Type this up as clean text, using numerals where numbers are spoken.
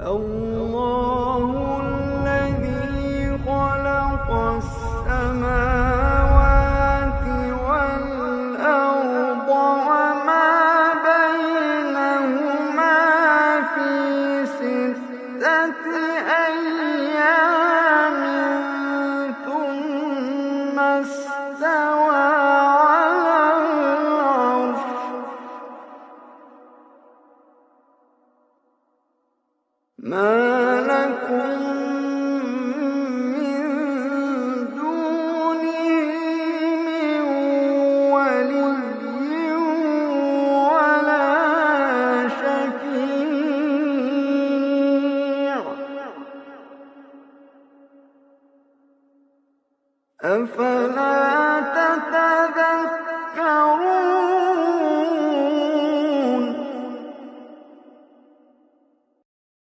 الله الذي خلق السماوات والأرض وما بينهما في 6 أيام ثم استوى على العرش ما لكم من دونه من ولي ولا شفيع أفلا تتذكرون